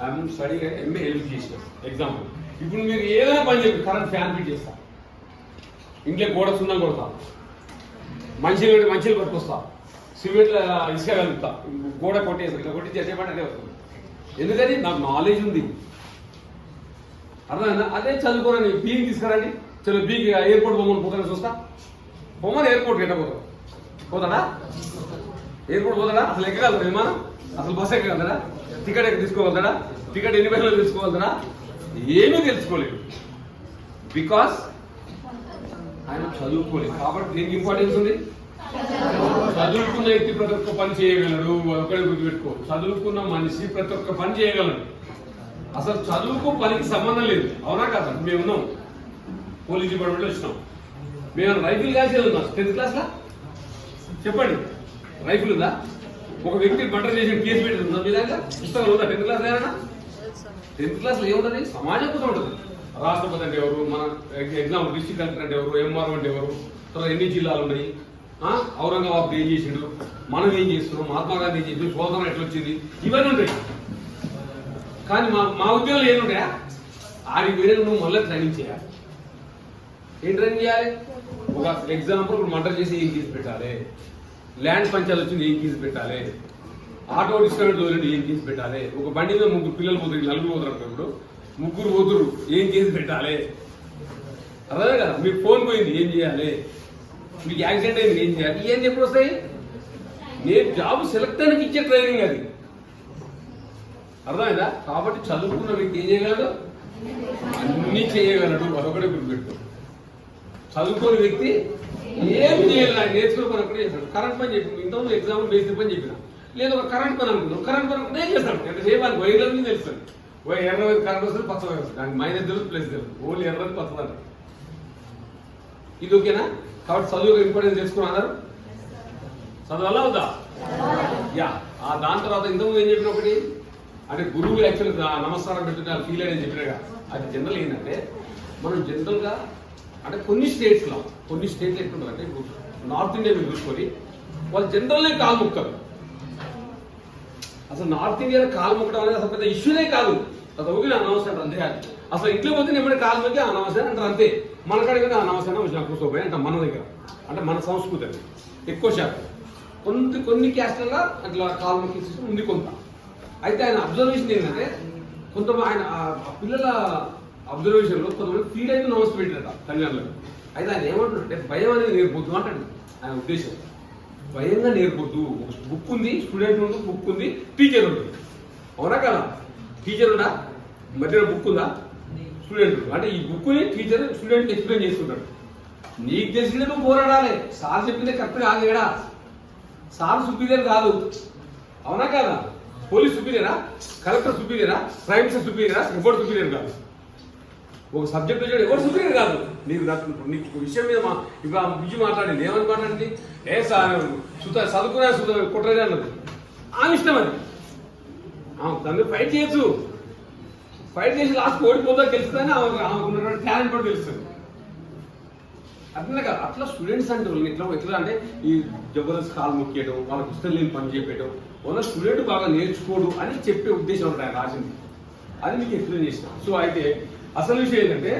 I'm study MA education example. ఇప్పుడు మీరు ఏదైనా పని చెప్పి కరెంట్ ఫ్యాన్ ఫిట్ చేస్తా, ఇంట్లో గోడ సున్నం కొడతా, మంచిలు పట్టుకొస్తా, సిమెంట్లో ఇసుక కలుపుతా, గోడ కొట్టేస్తా, ఇట్లా కొట్టి చెప్పండి అదే వస్తుంది. ఎందుకని నాకు నాలెడ్జ్ ఉంది. అర్థమైందా? అదే చదువుకోరని బీకి తీసుకురండి, చలో బీకి ఎయిర్పోర్ట్ పోమని పోతాను చూస్తా. పోమని ఎయిర్పోర్ట్ ఎట్ట పోతాడా? ఎయిర్పోర్ట్ పోతాడా? అసలు ఎక్కగలరా విమానం? అసలు బస్సు ఎక్కగలరా? టికెట్ ఎక్కడ తీసుకోగలుగుతాడా? టికెట్ ఎన్ని పైసలు తీసుకోగలుగుతాడా? ఏమీ తెలుసుకోలేదు. బికాస్ ఆయన చదువుకోలేదు. కాబట్టి దీనికి ఇంపార్టెన్స్ ఉంది. చదువుకున్న వ్యక్తి ప్రతి ఒక్క పని చేయగలడు. ఒకటే గుర్తుపెట్టుకో, చదువుకున్న మనిషి ప్రతి ఒక్క పని చేయగలడు. అసలు చదువుకు పనికి సంబంధం లేదు. అవునా కదా? మేము ఉన్నాం, పోలీస్ డిపార్ట్మెంట్లో వచ్చినాం. మేము రైఫిల్ కాల్చి ఉన్నాం 10th క్లాస్లో. చెప్పండి, రైఫిల్ ఉందా? ఒక వ్యక్తి మర్డర్ చేసిన కేసు పెట్టిందా మీ దాంట్లో? పుస్తకాలు ఉందా 10th క్లాస్ ఏమైనా? 10th క్లాస్లో ఏముంటుంది? సమాజం కూడా ఉంటుంది. రాష్ట్రపతి అంటే ఎవరు, మన ఎగ్జాంపుల్ డిస్ట్రిక్ట్ కలెక్టర్ అంటే ఎవరు, ఎంఆర్ఓ అంటే ఎవరు, తర్వాత ఎన్ని జిల్లాలు ఉన్నాయి, ఔరంగాబాద్ ఏం చేసిండు, మనం ఏం చేస్తున్నాం, మహాత్మా గాంధీ ఏం చేసిండు, స్వాతంత్రం ఎట్లా వచ్చింది, ఇవన్నీ ఉంటాయి. కానీ మా ఉద్యోగాలు ఏముంటాయా? ఆడికి వేరే నువ్వు మళ్ళీ ట్రైనింగ్ చేయాలి. ఏం ట్రైనింగ్ చేయాలి? ఒక ఎగ్జాంపుల్, ఇప్పుడు మర్డర్ చేసి ఏం కేసు పెట్టాలి, ల్యాండ్ పంచాయతీ వచ్చింది ఏం కేసు పెట్టాలి, ఆటో డిస్కౌంట్ వదిలిండి ఏం కేసు పెట్టాలి, ఒక బండి మీద 3 పిల్లలు పోతుంది, 4 పోతారు, ఇప్పుడు 3 పోతురు ఏం కేసు పెట్టాలి. అదే కదా? మీకు ఫోన్ పోయింది ఏం చేయాలి, మీకు యాక్సిడెంట్ అయింది ఏం చేయాలి, ఏం ఎప్పుడు వస్తాయి? నేను జాబ్ సెలెక్ట్ అయినకి ఇచ్చే ట్రైనింగ్ అది. అర్థమైందా? కాబట్టి చదువుకున్న వ్యక్తి ఏం చేయగలడు? అన్ని చేయగలడు. అదొకటే గుర్తుపెట్టు. చదువుకోని వ్యక్తి ఏం చేయాలి, నాకు నేర్చుకోని ఒకటే చేస్తాడు. కరెంట్ పని చెప్పి ఇంతకుముందు ఎగ్జాంపుల్ బేసిక్ పని చెప్పిన, లేదు ఒక కరెంట్ పని అనుకున్నాం, కరెంట్ పని ఒకటే చేస్తాడు. ఎంత చేయడానికి వైర్లన్నీ తెలుస్తుంది. ఎర్ర వైపు కరెంట్ వస్తుంది, పచ్చ వైపు వస్తుంది. దానికి మైనస్ తెలుసు, ప్లస్ తెలుసు. ఓన్లీ ఎర్రది పచ్చదంట. ఇది ఓకేనా? కాబట్టి చదువు ఇంపార్టెన్స్ తెలుసుకున్నారు. చదవాలా వద్దా? యా. దాని తర్వాత ఇంతకుముందు ఏం చెప్పిన ఒకటి అంటే గురువు యాక్చువల్ నమస్కారం పెట్టుకుని ఫీల్ అని చెప్పినగా, అది జనరల్ ఏంటంటే మనం జనరల్గా అంటే కొన్ని స్టేట్లు ఎట్లుంటుంది అంటే, నార్త్ ఇండియా మీరు చూసుకొని వాళ్ళు జనరల్నే కాలు మొక్కరు. అసలు నార్త్ ఇండియాలో కాలు మొక్కడం అనేది అసలు పెద్ద ఇష్యూనే కాదు. అది ఒకటి అనవసరం అంతే. అసలు ఇంట్లో పోతే నేను కాలు మొక్కి అనవసరం అంటారు అంతే. మన కాడికి అనవసరం వచ్చిన కూర్చోపోయి అంటే మన దగ్గర అంటే మన సంస్కృతి అది ఎక్కువ శాతం. కొన్ని క్యాస్ట్లలో అట్లా కాలు మొక్కి సిస్టమ్ ఉంది కొంత. అయితే ఆయన అబ్జర్వేషన్ ఏంటంటే, ఆయన పిల్లల అబ్జర్వేషన్లో కొంతమంది ఫీడ్ అయితే నమస్తే పెట్టారట తల్లిదండ్రులకు. అయితే ఆయన ఏమంటున్నాడంటే, భయం అనేది నేర్పొద్దు అంటాడు ఆయన ఉద్దేశం. భయంగా నేర్పొద్దు. ఒక బుక్ ఉంది, స్టూడెంట్ ఉంది, బుక్ ఉంది, టీచర్ ఉంది. అవునా కదా? టీచర్ ఉందా? మధ్యలో బుక్ ఉందా? స్టూడెంట్. అంటే ఈ బుక్ని టీచర్ స్టూడెంట్ ఎక్స్ప్లెయిన్ చేస్తుంటాడు. నీకు తెలిసిందే నువ్వు పోరాడాలి. సార్ చెప్పిందే కరెక్ట్ కాదు ఏడా. సార్ సుపీరియర్ కాదు. అవునా కదా? పోలీస్ సుపీరియరా, కలెక్టర్ సుపీరియరా, ప్రైమ్ మినిస్టర్ సుపీరియరా, ఎవరు సుపీరియర్ కాదు. ఒక సబ్జెక్ట్ వచ్చాడు ఎవరు సుపీరియర్ కాదు. నీకు విషయం మీద ఇప్పుడు బిజీ మాట్లాడింది, ఏమని మాట్లాడింది? ఏ సార్ చదువుకున్నా కుట్రదే అన్నది. ఆమె ఇష్టం అది. దాన్ని ఫైట్ చేయొచ్చు. ఫైట్ చేసి లాస్ట్ ఓడిపోతా తెలుస్తుందని ఆమెకు ఉన్నటువంటి టాలెంట్ కూడా తెలుస్తుంది. అట్లా కాదు. అట్లా స్టూడెంట్స్ అంటే ఎట్లా అంటే ఈ జబర్దస్త్ కాలు మొక్కేయడం, వాళ్ళకి ఇష్టం లేని పని చెప్పేయడం, వాళ్ళ స్టూడెంట్ బాగా నేర్చుకోడు అని చెప్పే ఉద్దేశం ఉంటుంది ఆయన రాసింది. అది మీకు ఎక్స్ప్లెయిన్ చేసిన. సో అయితే అసలు విషయం ఏంటంటే,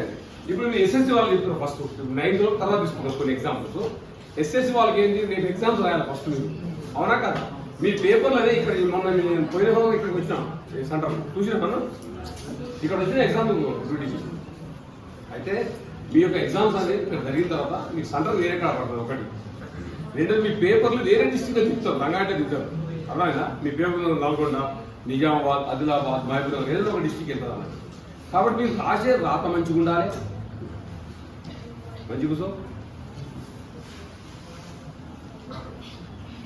ఇప్పుడు మీరు ఎస్ఎస్సీ వాళ్ళు చెప్తున్నారు ఫస్ట్ 9th తర్వాత తీసుకున్నారు కొన్ని ఎగ్జాంపుల్స్. ఎస్ఎస్సీ వాళ్ళకి ఏంటి, రేపు ఎగ్జామ్స్ రాయాలి ఫస్ట్ మీరు. అవునా కదా? మీ పేపర్లు అదే ఇక్కడ మొన్న నేను పోయిన భాగం ఇక్కడికి వచ్చినా సెంటర్ చూసిన మనం ఇక్కడ వచ్చిన ఎగ్జామ్ డ్యూటీ. అయితే మీ యొక్క ఎగ్జామ్స్ అనేది ఇక్కడ జరిగిన తర్వాత మీకు సెంటర్ వేరే కాడ పడుతుంది. ఒకటి రెండోది మీ పేపర్లు వేరే డిస్ట్రిక్ట్లో తిప్పుతారు, రంగారెడ్డి తిప్పుతారు. అర్థమైందా? మీ పేపర్లు నల్గొండ, నిజామాబాద్, ఆదిలాబాద్, మహబూబ్నగర్ ఏదో ఒక డిస్ట్రిక్ట్ వెళ్తుంది అన్నమాట. కాబట్టి మీరు రాసే రాత మంచిగా ఉండాలి. మంచి కూర్చో.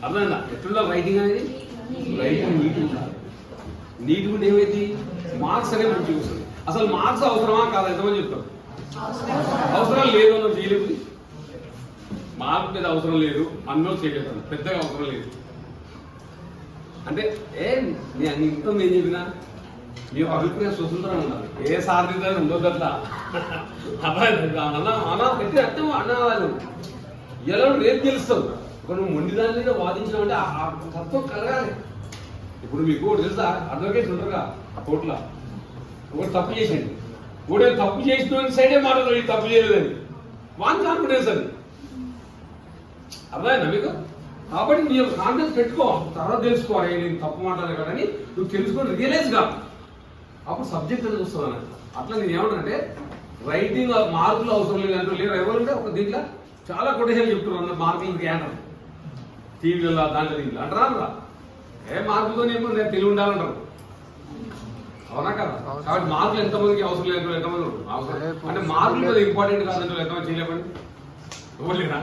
అర్థమైందా? ఎట్లుండాలి రైటింగ్ అనేది? రైటింగ్ నీట్గా ఉండాలి. నీట్గా ఉంటే ఏమైంది? మార్క్స్ అనేవి మంచిగా వస్తుంది. అసలు మార్క్స్ అవసరమా కాదా? ఎంతమంది చెప్తారు? అవసరం లేదు అన్న చేయలేదు. మార్క్ మీద అవసరం లేదు అన్నో చేయలేదు, పెద్దగా అవసరం లేదు అంటే ఇంత నేను చెప్పినా మీ అభిప్రాయం స్వతంత్రంగా ఉండాలి. ఏ సారథి ఉండదు అట్లా అన్నా పెట్టి అర్థం అన్నవాళ్ళు ఎలా రేపు గెలుస్తావు. ఒక నువ్వు మొండి దాని మీద వాదించినావు అంటే ఆ తత్వం కలగాలి. ఇప్పుడు మీకు ఒకటి తెలుసా, అడ్వకేట్స్ ఉంటారుగా కోర్టులో, ఒకటి తప్పు చేసిండు, ఒకటి తప్పు చేసిన సైడే మాట్లాడదు ఈ తప్పు చేయలేదని, వాన్ కాన్ఫిడెన్స్ అది. అర్థమైందా మీకు? కాబట్టి నీ కాన్ఫిడెన్స్ పెట్టుకో, తర్వాత తెలుసుకోవాలి నేను తప్పు మాట్లాడే కానీ నువ్వు తెలుసుకొని రియలైజ్ కాదు, అప్పుడు సబ్జెక్ట్ అనేది వస్తుంది అన్నట్టు. అట్లా నేను ఏమంటానంటే రైటింగ్ మార్కులు అవసరం లేదు అంటూ లేరు ఎవరుంటే ఒక దీంట్లో చాలా కొటేషన్ చెప్తున్నారు అందరు మార్కులు గ్యాన్ టీవీలలో దాంట్లో దీంట్లో అంటారా, ఏ మార్కులతో ఏమో నేను తెలివి ఉండాలంటారు, అవునా కదా? కాబట్టి మార్కులు ఎంతమందికి అవసరం లేదు, ఎంతమంది అవసరం అంటే మార్కులు కదా ఇంపార్టెంట్ కాదంటే ఎంతమంది చేయలేమండి ఇవ్వలేదా?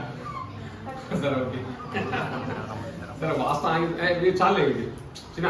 సరే ఓకే సరే వాస్తవం చాలే ఇది చిన్న